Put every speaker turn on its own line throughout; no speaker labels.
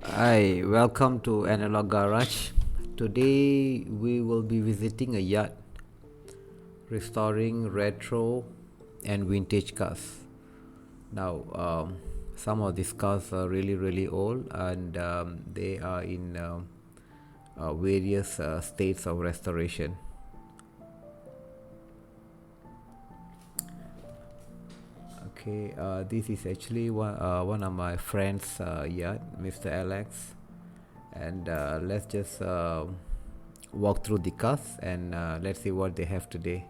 Hi, welcome to Analog Garage. Today we will be visiting a yacht, restoring retro and vintage cars. Now, some of these cars are really old and they are in various states of restoration. Okay, this is actually one of my friends' yacht, Mr. Alex, and let's just walk through the cars and let's see what they have today.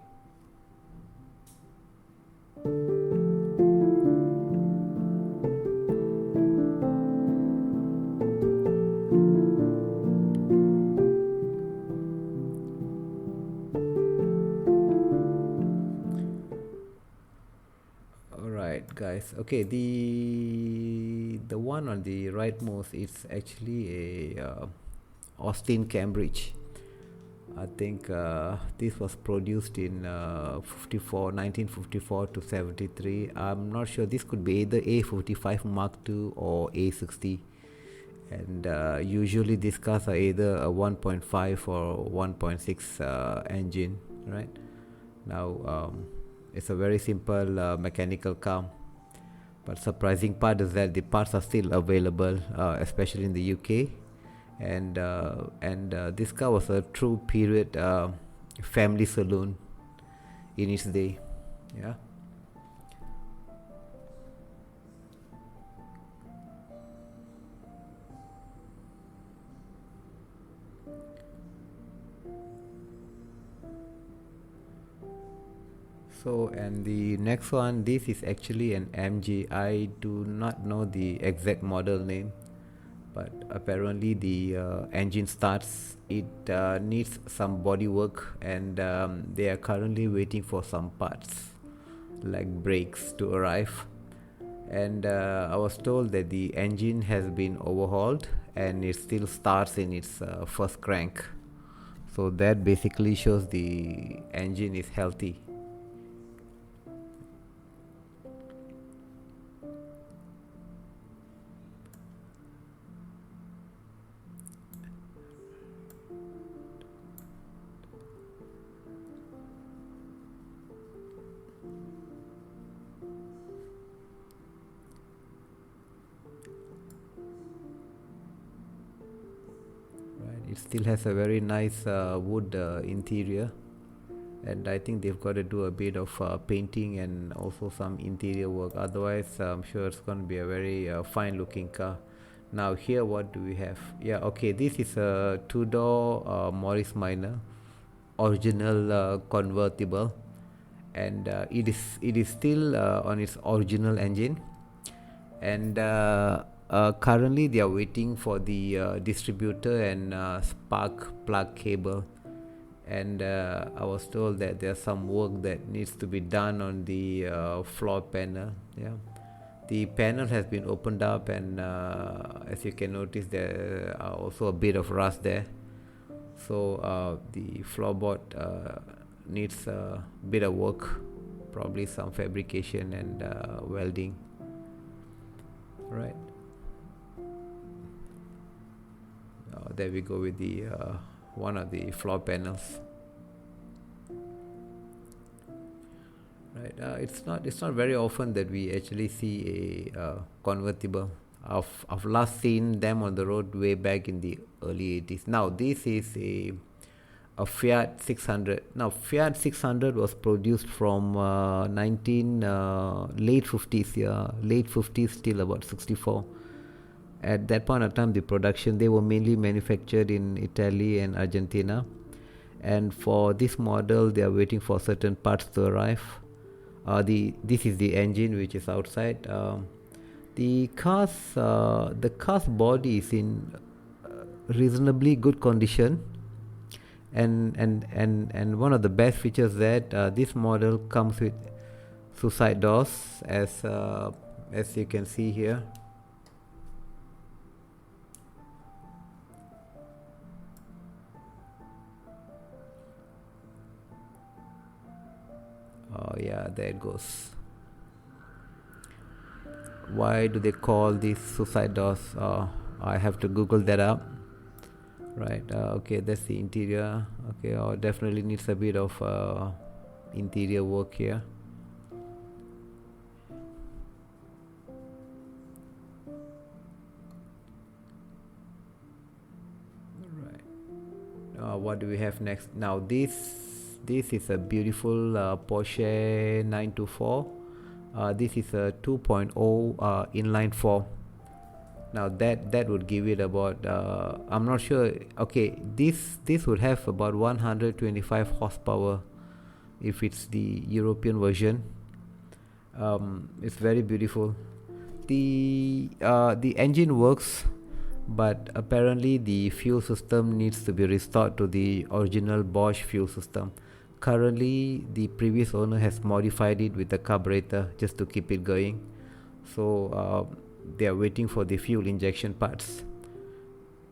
All right, guys. Okay, the one on the rightmost is actually a Austin Cambridge. I think this was produced in 1954 to 73. I'm not sure. This could be either A55 Mark II or A60. And usually these cars are either a 1.5 or 1.6 engine, right? Now, it's a very simple mechanical car. But surprising part is that the parts are still available, especially in the UK, and this car was a true period family saloon in its day. Yeah. So, and the next one, this is actually an MG. I do not know the exact model name, but apparently the engine starts. It needs some body work, and they are currently waiting for some parts like brakes to arrive. And I was told that the engine has been overhauled and it still starts in its first crank. So that basically shows the engine is healthy. Right? It still has a very nice wood interior, and I think they've got to do a bit of painting and also some interior work. Otherwise, I'm sure it's going to be a very fine looking car. Now, here, what do we have? Yeah, okay, this is a two-door Morris Minor original convertible, and it is still on its original engine, and currently they are waiting for the distributor and spark plug cable, and I was told that there's some work that needs to be done on the floor panel. Yeah, the panel has been opened up, and as you can notice, there are also a bit of rust there. So the floorboard needs a bit of work, probably some fabrication and welding. Right. There we go with the one of the floor panels. Right. It's not very often that we actually see a convertible. I've last seen them on the road way back in the early 80s. Now this is a Fiat 600. Now Fiat 600 was produced from 19 late 50s. Yeah, late 50s till about 64. At that point of time, the production, they were mainly manufactured in Italy and Argentina, and for this model they are waiting for certain parts to arrive. This is the engine which is outside. The car's body is in reasonably good condition, and one of the best features that this model comes with suicide doors, as you can see here. Oh yeah, there it goes. why do they call these suicide doors? I have to Google that up. Right. Okay, that's the interior. Okay, definitely needs a bit of interior work here. Right. What do we have next? Now this is a beautiful Porsche 924. This is a 2.0 inline 4. Now that would give it about I'm not sure. Okay, this would have about 125 horsepower if it's the European version. It's very beautiful. The engine works, but apparently the fuel system needs to be restored to the original Bosch fuel system. Currently, the previous owner has modified it with the carburetor just to keep it going. So they are waiting for the fuel injection parts.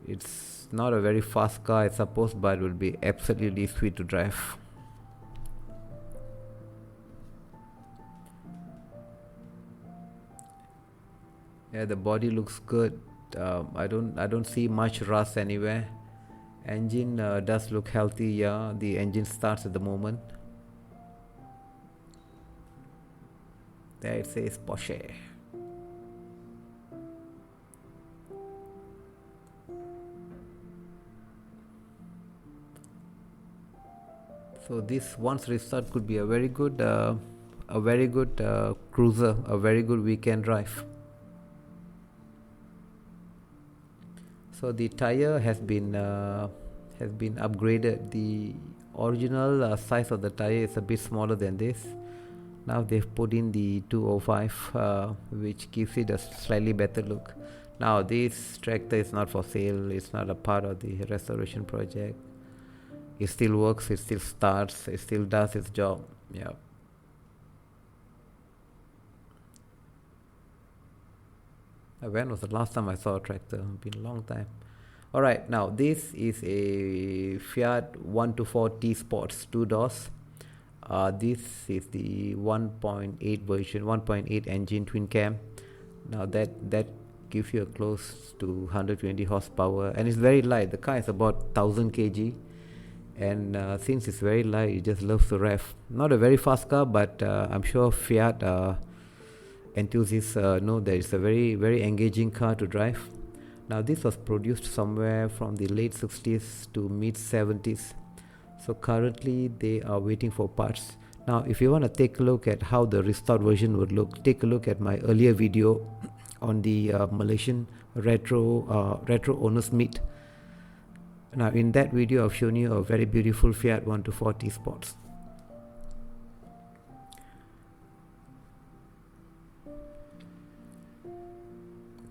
It's not a very fast car, I suppose, but it will be absolutely sweet to drive. Yeah, the body looks good. I don't see much rust anywhere. Engine does look healthy. Yeah, the engine starts at the moment. There it says Porsche. So this once restart could be a very good cruiser, a very good weekend drive. So the tire has been upgraded. The original size of the tire is a bit smaller than this. Now they've put in the 205, which gives it a slightly better look. Now this tractor is not for sale. It's not a part of the restoration project. It still works. It still starts. It still does its job. Yeah. When was the last time I saw a tractor? It's been a long time. Alright, now this is a Fiat 124 T Sports 2 doors. This is the 1.8 version, 1.8 engine twin cam. Now that gives you a close to 120 horsepower, and it's very light. The car is about 1000 kg, and since it's very light, it just loves to rev. Not a very fast car, but I'm sure Fiat enthusiasts know that it's a very, very engaging car to drive. Now this was produced somewhere from the late 60s to mid 70s. So currently they are waiting for parts. Now if you want to take a look at how the restored version would look, take a look at my earlier video on the Malaysian retro owners meet. Now in that video I've shown you a very beautiful Fiat 124 T Sports.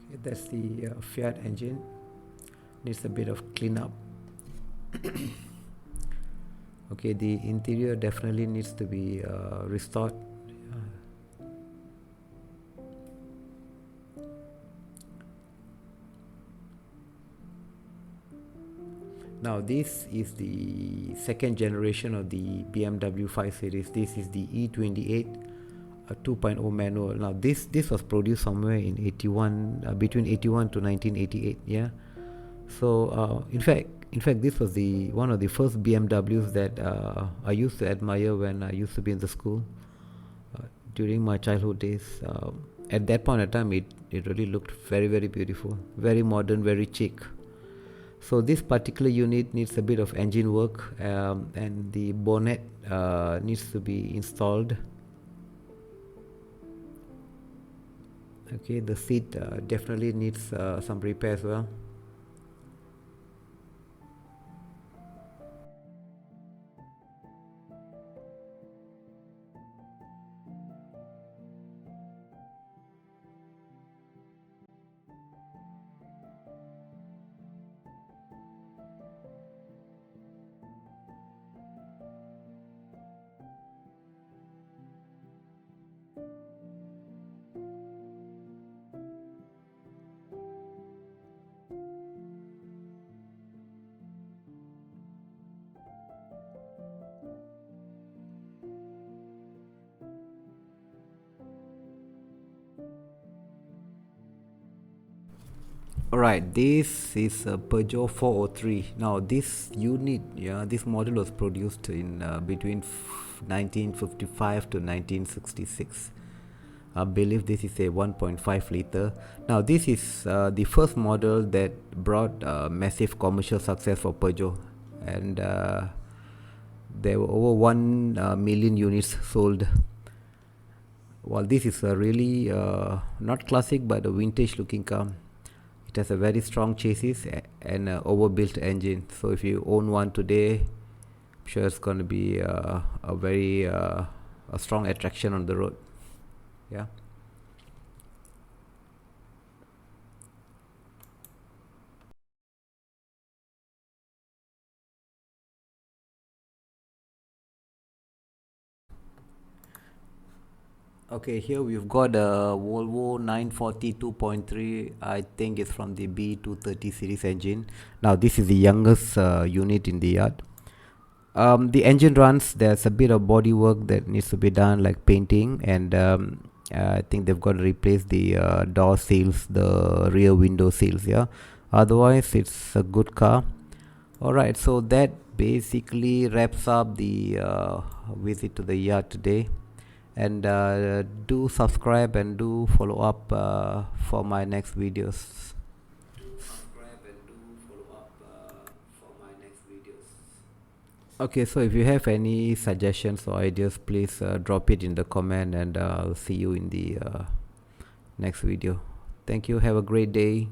Okay, that's the Fiat engine. Needs a bit of cleanup. Okay, the interior definitely needs to be restored. Now this is the second generation of the BMW 5 Series. This is the E28 2.0 manual. Now this was produced somewhere in 81, between 81 to 1988. Yeah. So in fact this was the one of the first BMWs that I used to admire when I used to be in the school during my childhood days. At that point in time, it really looked very, very beautiful, very modern, very chic. So this particular unit needs a bit of engine work, and the bonnet needs to be installed. Okay, the seat definitely needs some repair as well. Alright, this is a Peugeot 403. Now, this unit, yeah, this model was produced in between 1955 to 1966. I believe this is a 1.5 liter. Now, this is the first model that brought massive commercial success for Peugeot, and there were over 1 million units sold. Well, this is a really not classic but a vintage looking car. It has a very strong chassis and an overbuilt engine. So if you own one today, I'm sure it's going to be a very a strong attraction on the road. Yeah. Okay, here we've got a Volvo 940 2.3. I think it's from the B230 series engine. Now, this is the youngest unit in the yard. The engine runs. There's a bit of body work that needs to be done, like painting, and I think they've got to replace the door seals, the rear window seals. Yeah, otherwise it's a good car. Alright, so that basically wraps up the visit to the yard today. And do subscribe and do follow up for my next videos. Okay, so if you have any suggestions or ideas, please drop it in the comment, and I'll see you in the next video. Thank you. Have a great day.